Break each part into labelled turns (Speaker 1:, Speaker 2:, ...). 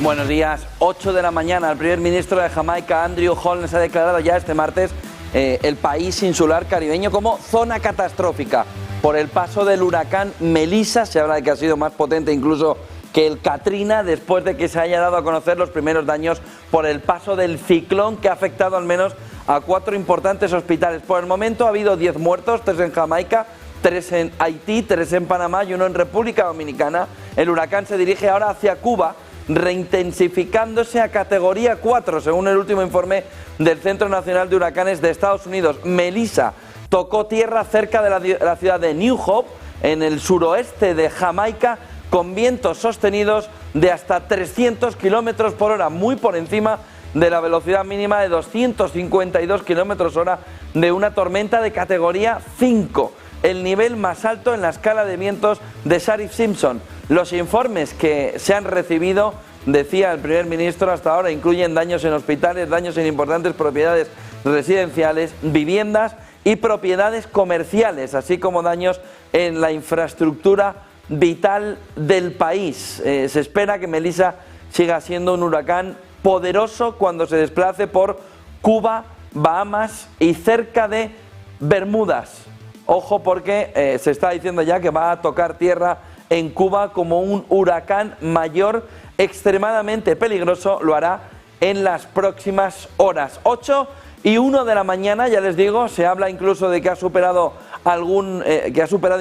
Speaker 1: Buenos días, 8 de la mañana. El primer ministro de Jamaica, Andrew Holness, ha declarado ya este martes el país insular caribeño como zona catastrófica por el paso del huracán Melissa. Se habla de que ha sido más potente incluso que el Katrina, después de que se haya dado a conocer los primeros daños por el paso del ciclón, que ha afectado al menos a 4 importantes hospitales. Por el momento ha habido 10 muertos, 3 en Jamaica, 3 en Haití, 3 en Panamá y 1 en República Dominicana. El huracán se dirige ahora hacia Cuba, reintensificándose a categoría 4, según el último informe del Centro Nacional de Huracanes de Estados Unidos. Melissa tocó tierra cerca de la ciudad de New Hope, en el suroeste de Jamaica, con vientos sostenidos de hasta 300 kilómetros por hora, muy por encima de la velocidad mínima de 252 kilómetros hora de una tormenta de categoría 5, el nivel más alto en la escala de vientos de Saffir-Simpson. Los informes que se han recibido, decía el primer ministro, hasta ahora incluyen daños en hospitales, daños en importantes propiedades residenciales, viviendas y propiedades comerciales, así como daños en la infraestructura vital del país. Se espera que Melissa siga siendo un huracán poderoso cuando se desplace por Cuba, Bahamas y cerca de Bermudas. Ojo, porque se está diciendo ya que va a tocar tierra en Cuba como un huracán mayor extremadamente peligroso. Lo hará en las próximas horas. 8:01 de la mañana, ya les digo, se habla incluso de que ha superado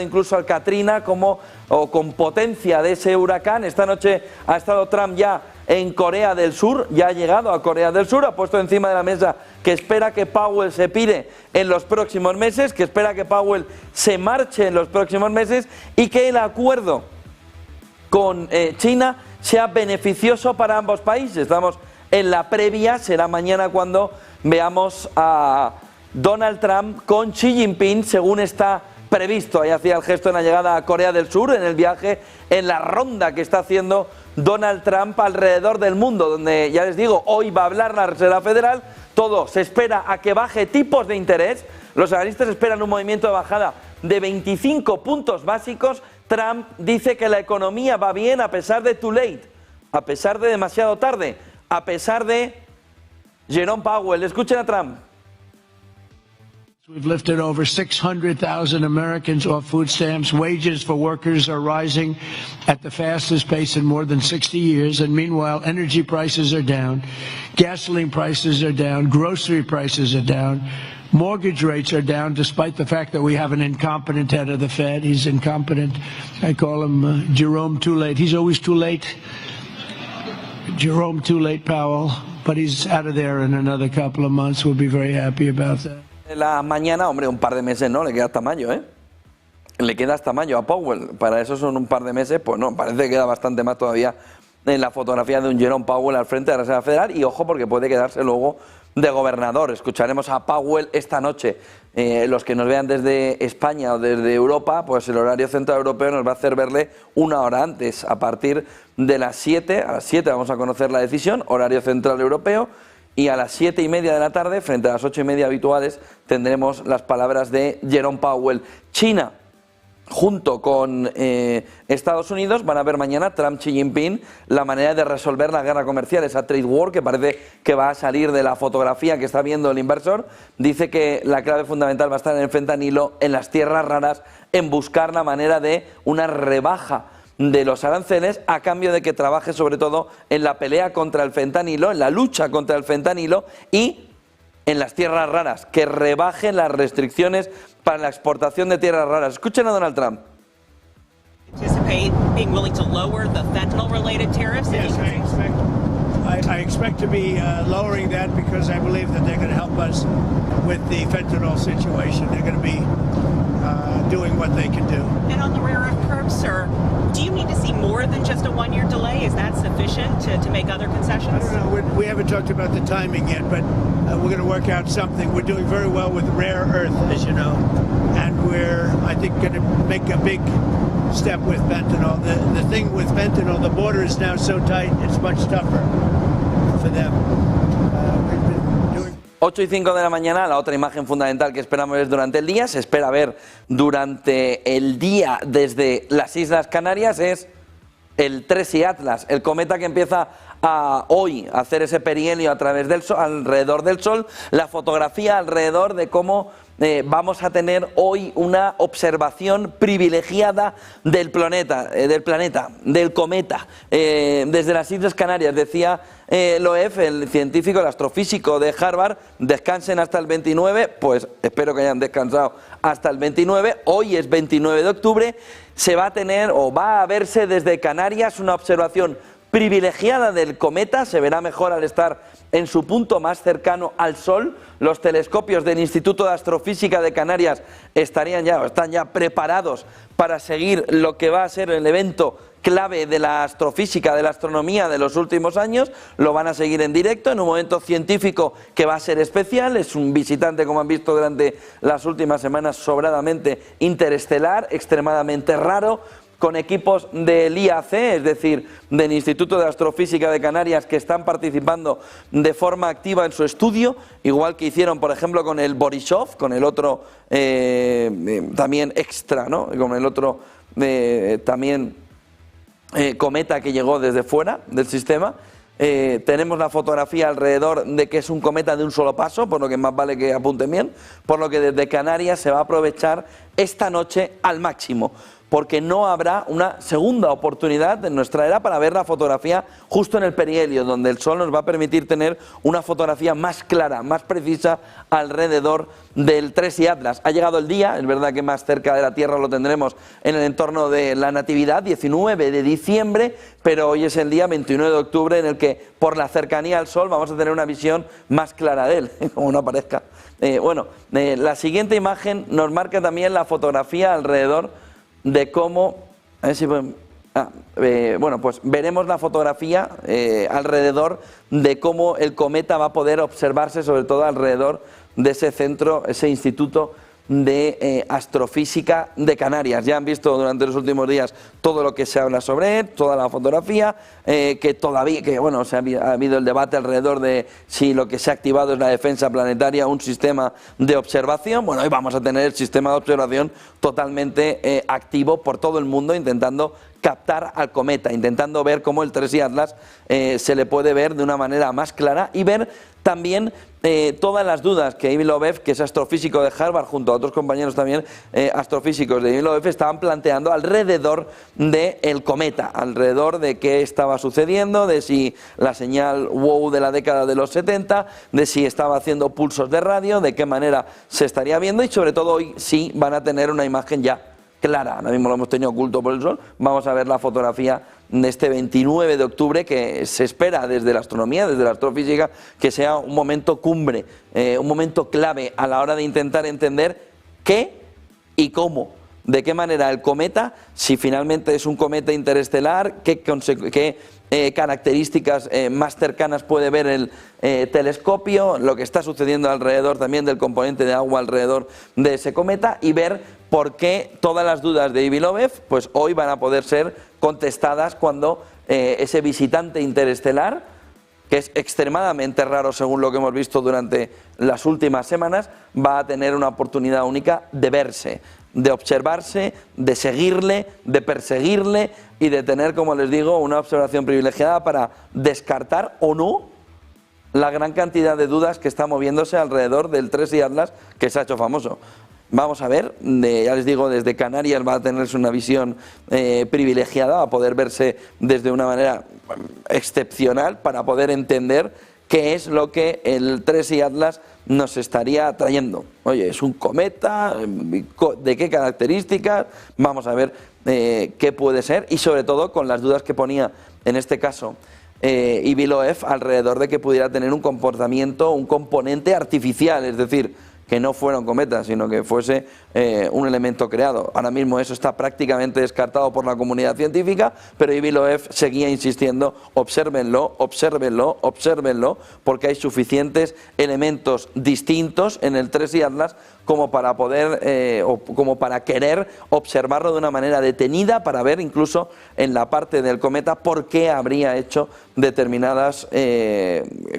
Speaker 1: incluso al Katrina con potencia de ese huracán. Esta noche ha estado Trump ya en Corea del Sur, ya ha llegado a Corea del Sur, ha puesto encima de la mesa que espera que Powell se pire en los próximos meses, que espera que Powell se marche en los próximos meses y que el acuerdo con China sea beneficioso para ambos países. Estamos en la previa, será mañana cuando veamos a Donald Trump con Xi Jinping, según está previsto. Ahí hacía el gesto en la llegada a Corea del Sur, en el viaje, en la ronda que está haciendo Donald Trump alrededor del mundo, donde, ya les digo, hoy va a hablar la Reserva Federal. Todo se espera a que baje tipos de interés. Los analistas esperan un movimiento de bajada de 25 puntos básicos. Trump dice que la economía va bien a pesar de too late, a pesar de demasiado tarde, a pesar de Jerome Powell. Escuchen a Trump.
Speaker 2: We've lifted over 600,000 Americans off food stamps. Wages for workers are rising at the fastest pace in more than 60 years. And meanwhile, energy prices are down, gasoline prices are down, grocery prices are down, mortgage rates are down, despite the fact that we have an incompetent head of the Fed. He's incompetent. I call him Jerome Too Late. He's always too late. Jerome Too Late Powell. But he's out of there in another couple of months. We'll be very happy about that.
Speaker 1: La mañana, hombre, un par de meses no, le queda hasta mayo, ¿eh? Le queda hasta mayo a Powell. Para eso son un par de meses, pues no, parece que queda bastante más todavía en la fotografía de un Jerome Powell al frente de la Reserva Federal. Y ojo, porque puede quedarse luego de gobernador. Escucharemos a Powell esta noche. Los que nos vean desde España o desde Europa, pues el horario central europeo nos va a hacer verle una hora antes. A partir de las 7, a las 7 vamos a conocer la decisión, horario central europeo. Y a las 7:30 de la tarde, frente a las 8:30 habituales, tendremos las palabras de Jerome Powell. China, junto con Estados Unidos, van a ver mañana Trump, Xi Jinping, la manera de resolver la guerra comercial, esa trade war que parece que va a salir de la fotografía que está viendo el inversor. Dice que la clave fundamental va a estar en el fentanilo, en las tierras raras, en buscar la manera de una rebaja de los aranceles a cambio de que trabaje sobre todo en la pelea contra el fentanilo, en la lucha contra el fentanilo y en las tierras raras, que rebajen las restricciones para la exportación de tierras raras. Escuchen a Donald Trump.
Speaker 3: Anticipate being willing to lower the fentanyl-related tariffs?
Speaker 4: Yes, I expect to be lowering that because I believe that they're going to help us with the fentanyl situation. They're going to be doing what they can do.
Speaker 3: And on the rare earth curbs, sir, do you need to see more than just a one-year delay? Is that sufficient to make other concessions?
Speaker 4: I don't know. We haven't talked about the timing yet, but we're going to work out something. We're doing very well with rare earth, as you know, and we're, I think, going to make a big step with fentanyl. The thing with fentanyl, the border is now so tight, it's much tougher for them.
Speaker 1: 8:05 de la mañana, la otra imagen fundamental que esperamos ver durante el día, se espera ver durante el día desde las Islas Canarias, es el TRESI Atlas, el cometa que empieza hoy a hacer ese perihelio a través del Sol, alrededor del Sol, la fotografía alrededor de cómo vamos a tener hoy una observación privilegiada del planeta, del cometa, desde las Islas Canarias. Decía Loef, el científico, el astrofísico de Harvard, descansen hasta el 29, pues espero que hayan descansado hasta el 29, hoy es 29 de octubre, se va a tener o va a verse desde Canarias una observación privilegiada del cometa, se verá mejor al estar en su punto más cercano al Sol. Los telescopios del Instituto de Astrofísica de Canarias están ya preparados para seguir lo que va a ser el evento clave de la astrofísica, de la astronomía de los últimos años. Lo van a seguir en directo, en un momento científico que va a ser especial. Es un visitante, como han visto durante las últimas semanas, sobradamente interestelar, extremadamente raro, con equipos del IAC, es decir, del Instituto de Astrofísica de Canarias, que están participando de forma activa en su estudio, igual que hicieron, por ejemplo, con el Borisov, con el otro también extra, ¿no? Con el otro también cometa que llegó desde fuera del sistema. Tenemos la fotografía alrededor de que es un cometa de un solo paso, por lo que más vale que apunten bien, por lo que desde Canarias se va a aprovechar esta noche al máximo, porque no habrá una segunda oportunidad en nuestra era para ver la fotografía justo en el perihelio, donde el Sol nos va a permitir tener una fotografía más clara, más precisa alrededor del TRESI Atlas. Ha llegado el día, es verdad que más cerca de la Tierra lo tendremos en el entorno de la Natividad, 19 de diciembre, pero hoy es el día 29 de octubre en el que, por la cercanía al Sol, vamos a tener una visión más clara de él, como no parezca. La siguiente imagen nos marca también la fotografía alrededor de cómo, a ver si pues veremos la fotografía alrededor de cómo el cometa va a poder observarse, sobre todo alrededor de ese centro, ese instituto de astrofísica de Canarias. Ya han visto durante los últimos días todo lo que se habla sobre él, toda la fotografía, ha habido el debate alrededor de si lo que se ha activado es la defensa planetaria, un sistema de observación. Bueno, hoy vamos a tener el sistema de observación totalmente activo por todo el mundo, intentando captar al cometa, intentando ver cómo el TRESI Atlas se le puede ver de una manera más clara y ver también todas las dudas que Avi Loeb, que es astrofísico de Harvard, junto a otros compañeros también astrofísicos de Avi Loeb, estaban planteando alrededor del cometa, alrededor de qué estaba sucediendo, de si la señal WOW de la década de los 70, de si estaba haciendo pulsos de radio, de qué manera se estaría viendo, y sobre todo hoy sí van a tener una imagen ya clara. Ahora mismo lo hemos tenido oculto por el Sol. Vamos a ver la fotografía de este 29 de octubre que se espera desde la astronomía, desde la astrofísica, que sea un momento cumbre, un momento clave a la hora de intentar entender qué y cómo, de qué manera el cometa, si finalmente es un cometa interestelar, qué características más cercanas puede ver el telescopio, lo que está sucediendo alrededor también del componente de agua alrededor de ese cometa, y ver por qué todas las dudas de Avi Loeb pues hoy van a poder ser contestadas cuando ese visitante interestelar, que es extremadamente raro según lo que hemos visto durante las últimas semanas, va a tener una oportunidad única de verse, de observarse, de seguirle, de perseguirle y de tener, como les digo, una observación privilegiada para descartar o no la gran cantidad de dudas que está moviéndose alrededor del TRESI Atlas, que se ha hecho famoso. Vamos a ver, ya les digo, desde Canarias va a tenerse una visión privilegiada, va a poder verse desde una manera excepcional para poder entender qué es lo que el TRESI Atlas nos estaría trayendo. Oye, es un cometa, ¿de qué características? Vamos a ver qué puede ser, y sobre todo con las dudas que ponía en este caso Avi Loeb alrededor de que pudiera tener un comportamiento, un componente artificial, es decir, que no fuera un cometa, sino que fuese un elemento creado. Ahora mismo eso está prácticamente descartado por la comunidad científica, pero Avi Loeb seguía insistiendo: obsérvenlo, obsérvenlo, obsérvenlo, porque hay suficientes elementos distintos en el TRESI Atlas como para poder, como para querer observarlo de una manera detenida, para ver incluso en la parte del cometa por qué habría hecho determinadas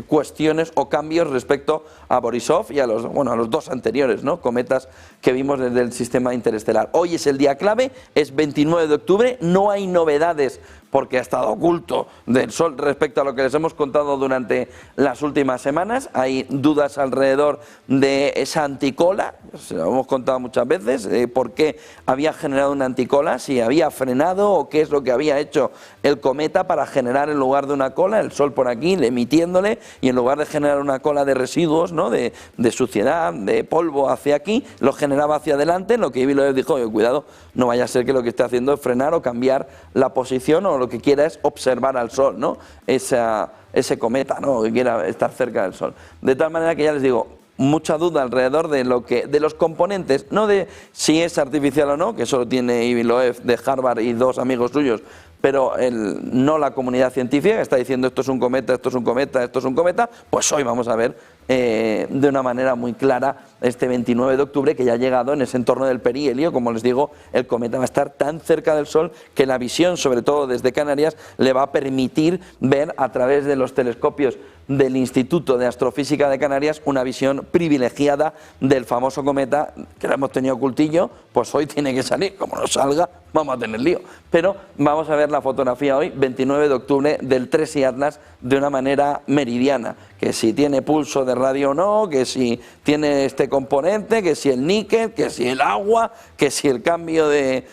Speaker 1: cuestiones o cambios respecto a Borisov y a los dos anteriores, ¿no?, cometas que vimos desde el sistema interestelar. Hoy es el día clave, es 29 de octubre, no hay novedades porque ha estado oculto del sol respecto a lo que les hemos contado durante las últimas semanas. Hay dudas alrededor de esa anticola, se lo hemos contado muchas veces, por qué había generado una anticola, si había frenado o qué es lo que había hecho el cometa para generar en lugar de una cola, el sol por aquí emitiéndole, y en lugar de generar una cola de residuos, ¿no?, de suciedad, de polvo hacia aquí, lo generaba hacia adelante, en lo que Avi Loeb dijo, cuidado, no vaya a ser que lo que esté haciendo es frenar o cambiar la posición, o lo que quiera es observar al sol, ¿no?, ese cometa, ¿no?, que quiera estar cerca del sol. De tal manera que ya les digo, mucha duda alrededor de los componentes, no de si es artificial o no, que solo tiene Avi Loeb de Harvard y dos amigos suyos, pero no la comunidad científica que está diciendo esto es un cometa, esto es un cometa, esto es un cometa. Pues hoy vamos a ver de una manera muy clara este 29 de octubre que ya ha llegado en ese entorno del perihelio. Como les digo, el cometa va a estar tan cerca del Sol que la visión, sobre todo desde Canarias, le va a permitir ver a través de los telescopios del Instituto de Astrofísica de Canarias una visión privilegiada del famoso cometa que lo hemos tenido ocultillo. Pues hoy tiene que salir, como no salga vamos a tener lío, pero vamos a ver la fotografía hoy, 29 de octubre, del TRESI Atlas de una manera meridiana, que si tiene pulso de radio o no, que si tiene este componente, que si el níquel, que si el agua, que si el cambio de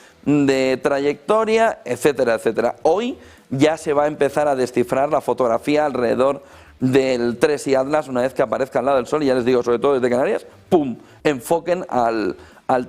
Speaker 1: trayectoria, etcétera, etcétera. Hoy ya se va a empezar a descifrar la fotografía alrededor del TRESI Atlas una vez que aparezca al lado del Sol, y ya les digo, sobre todo desde Canarias, ¡pum!, enfoquen al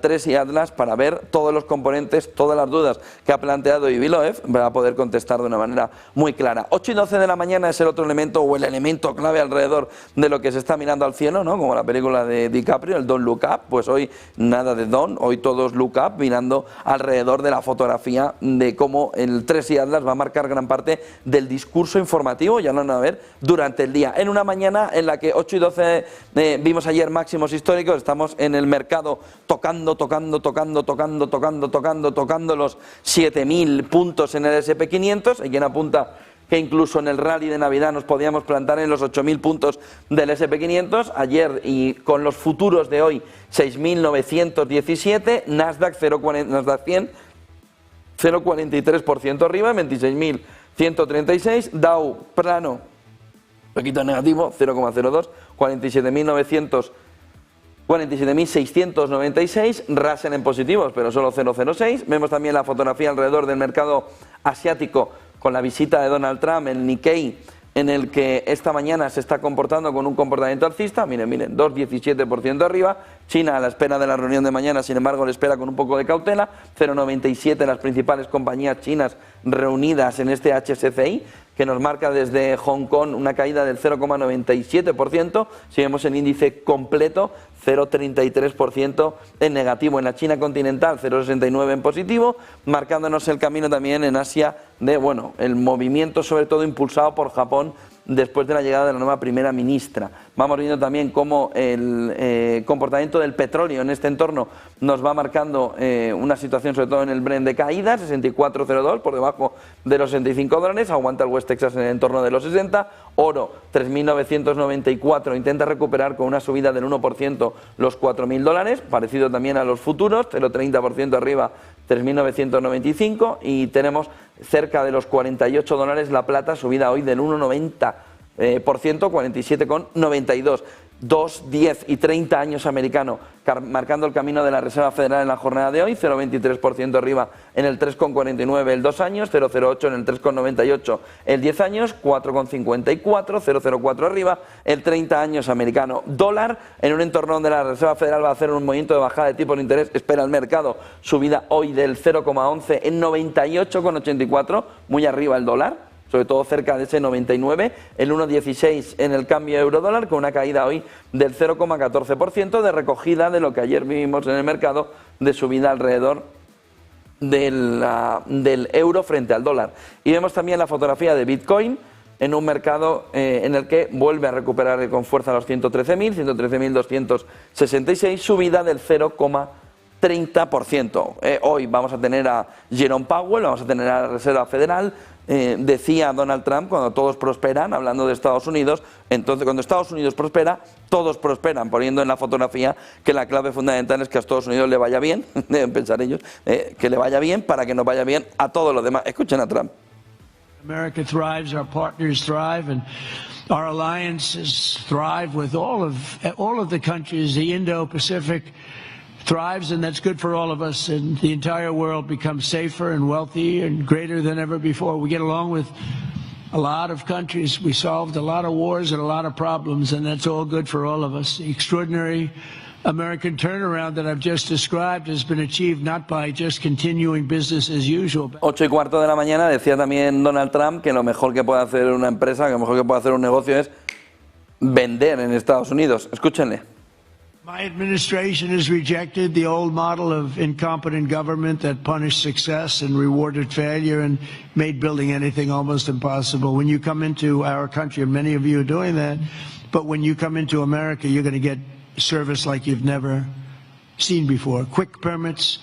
Speaker 1: TRESI Atlas para ver todos los componentes, todas las dudas que ha planteado Avi Loeb, va a poder contestar de una manera muy clara. 8 y 12 de la mañana es el otro elemento, o el elemento clave alrededor de lo que se está mirando al cielo, ¿no?, como la película de DiCaprio, el Don't Look Up. Pues hoy nada de Don't, hoy todos Look Up, mirando alrededor de la fotografía de cómo el TRESI Atlas va a marcar gran parte del discurso informativo, ya lo van a ver, durante el día. En una mañana en la que 8 y 12 vimos ayer máximos históricos, estamos en el mercado tocando los 7.000 puntos en el S&P500. Hay quien apunta que incluso en el rally de Navidad nos podíamos plantar en los 8.000 puntos del S&P500. Ayer, y con los futuros de hoy, 6.917, Nasdaq 100 0,43% arriba, 26.136, Dow plano, poquito negativo, 0,02, 47.696, Russell en positivos, pero solo 0,06. Vemos también la fotografía alrededor del mercado asiático con la visita de Donald Trump, el Nikkei, en el que esta mañana se está comportando con un comportamiento alcista. Miren, 2,17% arriba. China, a la espera de la reunión de mañana, sin embargo, le espera con un poco de cautela. 0,97 las principales compañías chinas reunidas en este HSCI, que nos marca desde Hong Kong una caída del 0,97%. Si vemos el índice completo, 0,33% en negativo. En la China continental, 0,69 en positivo, marcándonos el camino también en Asia de, bueno, el movimiento sobre todo impulsado por Japón después de la llegada de la nueva primera ministra. Vamos viendo también cómo el comportamiento del petróleo en este entorno nos va marcando una situación, sobre todo en el Brent, de caída, 64,02, por debajo de los $65, aguanta el West Texas en el entorno de los 60, oro 3.994, intenta recuperar con una subida del 1% los $4.000, parecido también a los futuros, 0,30% arriba, 3.995, y tenemos cerca de los $48 la plata, subida hoy del 1,90%, 47,92. 2, 10 y 30 años americano, marcando el camino de la Reserva Federal en la jornada de hoy, 0,23% arriba en el 3,49 el 2 años, 0,08 en el 3,98 el 10 años, 4,54, 0,04 arriba el 30 años americano. Dólar, en un entorno donde la Reserva Federal va a hacer un movimiento de bajada de tipos de interés, espera el mercado, subida hoy del 0,11 en 98,84, muy arriba el dólar, sobre todo cerca de ese 99, el 1,16 en el cambio euro-dólar, con una caída hoy del 0,14% de recogida de lo que ayer vimos en el mercado, de subida alrededor del euro frente al dólar. Y vemos también la fotografía de Bitcoin en un mercado en el que vuelve a recuperar con fuerza los 113.000, 113.266, subida del 0,30%. Hoy vamos a tener a Jerome Powell, vamos a tener a la Reserva Federal. Decía Donald Trump, cuando todos prosperan, hablando de Estados Unidos, entonces cuando Estados Unidos prospera, todos prosperan, poniendo en la fotografía que la clave fundamental es que a Estados Unidos le vaya bien, deben pensar ellos, que le vaya bien para que nos vaya bien a todos los demás. Escuchen a Trump.
Speaker 2: America thrives, our partners thrive, and our alliances thrive with all of the countries. The Indo-Pacific thrives, and that's good for all of us, and the entire world becomes safer and wealthy and greater than ever before. We get along with a lot of countries. We solved a lot of wars and a lot of problems, and that's all good for all of us. The extraordinary American turnaround that I've just described has been achieved not by just continuing business as usual.
Speaker 1: 8:15 de la mañana decía también Donald Trump que lo mejor que puede hacer una empresa, que lo mejor que puede hacer un negocio es vender en Estados Unidos. Escúchenle.
Speaker 2: My administration has rejected the old model of incompetent government that punished success and rewarded failure and made building anything almost impossible. When you come into our country, and many of you are doing that, but when you come into America, you're going to get service like you've never seen before. Quick permits,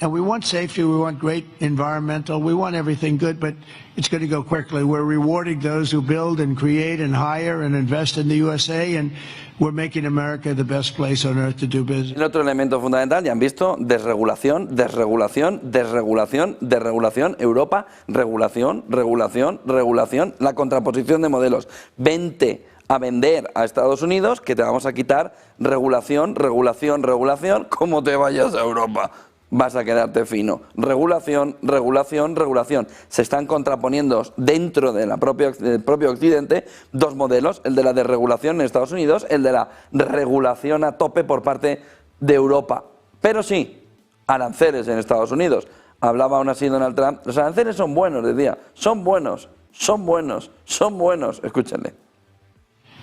Speaker 2: and we want safety, we want great environmental, we want everything good, but it's going to go quickly. We're rewarding those who build and create and hire and invest in the USA, and we're making America the best place on earth to do business.
Speaker 1: El otro elemento fundamental, ya han visto, desregulación, desregulación, desregulación, desregulación, Europa, regulación, regulación, regulación, la contraposición de modelos. Vente a vender a Estados Unidos, que te vamos a quitar regulación, regulación, regulación, como te vayas a Europa. Vas a quedarte fino. Regulación, regulación, regulación. Se están contraponiendo dentro de del propio Occidente dos modelos, el de la desregulación en Estados Unidos, el de la regulación a tope por parte de Europa. Pero sí, aranceles en Estados Unidos. Hablaba aún así Donald Trump. Los aranceles son buenos, decía. Son buenos, son buenos, son buenos. Escúchenle.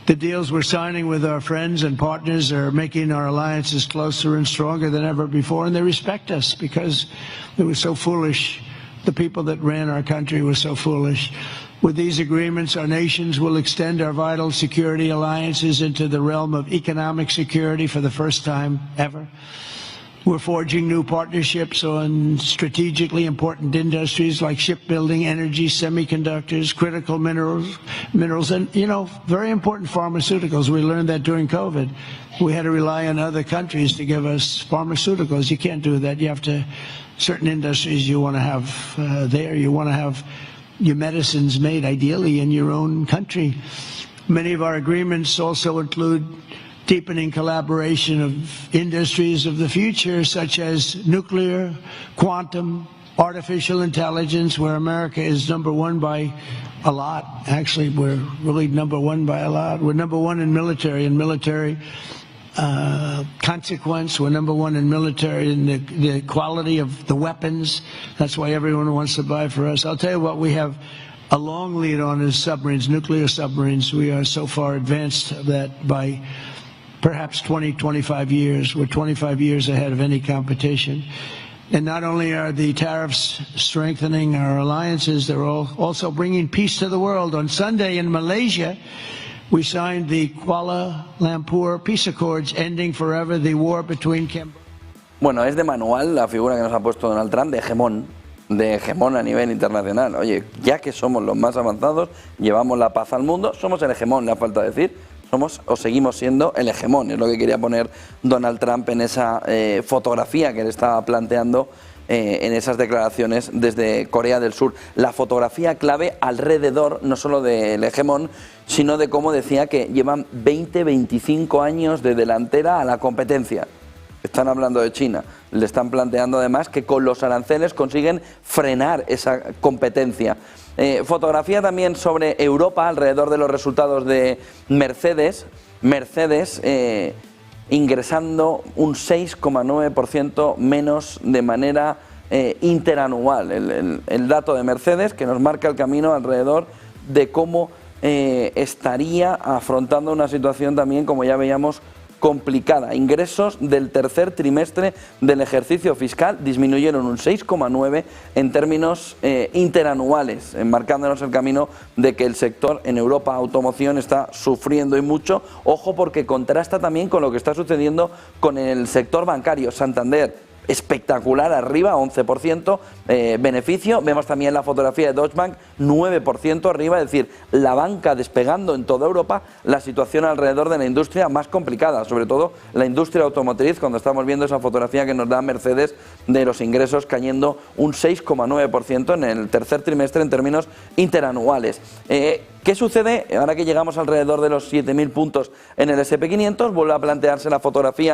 Speaker 2: The deals we're signing with our friends and partners are making our alliances closer and stronger than ever before, and they respect us because it was so foolish. The people that ran our country were so foolish. With these agreements, our nations will extend our vital security alliances into the realm of economic security for the first time ever. We're forging new partnerships on strategically important industries like shipbuilding, energy, semiconductors, critical minerals, and, very important pharmaceuticals. We learned that during COVID. We had to rely on other countries to give us pharmaceuticals. You can't do that. You have to, certain industries you want to have there. You want to have your medicines made ideally in your own country. Many of our agreements also include deepening collaboration of industries of the future, such as nuclear, quantum, artificial intelligence, where America is number one by a lot. Actually, we're really number one by a lot. We're number one in military consequence. We're number one in military in the quality of the weapons. That's why everyone wants to buy for us. I'll tell you what, we have a long lead on is submarines, nuclear submarines. We are so far advanced that by perhaps 20, 25 years. We're 25 years ahead of any competition. And not only are the tariffs strengthening our alliances, they're also bringing peace to the world. On Sunday in Malaysia, we signed the Kuala Lumpur Peace Accords, ending forever the war between Cambodia.
Speaker 1: Bueno, es de manual la figura que nos ha puesto Donald Trump de hegemón a nivel internacional. Oye, ya que somos los más avanzados, llevamos la paz al mundo, somos el hegemón, le ha falta decir. Somos o seguimos siendo el hegemón, es lo que quería poner Donald Trump en esa fotografía que le estaba planteando en esas declaraciones desde Corea del Sur. La fotografía clave alrededor, no solo del hegemón, sino de cómo decía que llevan 20-25 años de delantera a la competencia. Están hablando de China, le están planteando además que con los aranceles consiguen frenar esa competencia. Fotografía también sobre Europa alrededor de los resultados de Mercedes. Mercedes ingresando un 6,9% menos de manera interanual. El dato de Mercedes que nos marca el camino alrededor de cómo estaría afrontando una situación también, como ya veíamos, complicada. Ingresos del tercer trimestre del ejercicio fiscal disminuyeron un 6,9% en términos interanuales, marcándonos el camino de que el sector en Europa automoción está sufriendo y mucho. Ojo, porque contrasta también con lo que está sucediendo con el sector bancario. Santander espectacular arriba, 11% beneficio. Vemos también la fotografía de Deutsche Bank, 9% arriba, es decir, la banca despegando en toda Europa, la situación alrededor de la industria más complicada, sobre todo la industria automotriz, cuando estamos viendo esa fotografía que nos da Mercedes de los ingresos cayendo un 6,9% en el tercer trimestre en términos interanuales. ¿Qué sucede ahora que llegamos alrededor de los 7.000 puntos en el S&P 500? Vuelve a plantearse la fotografía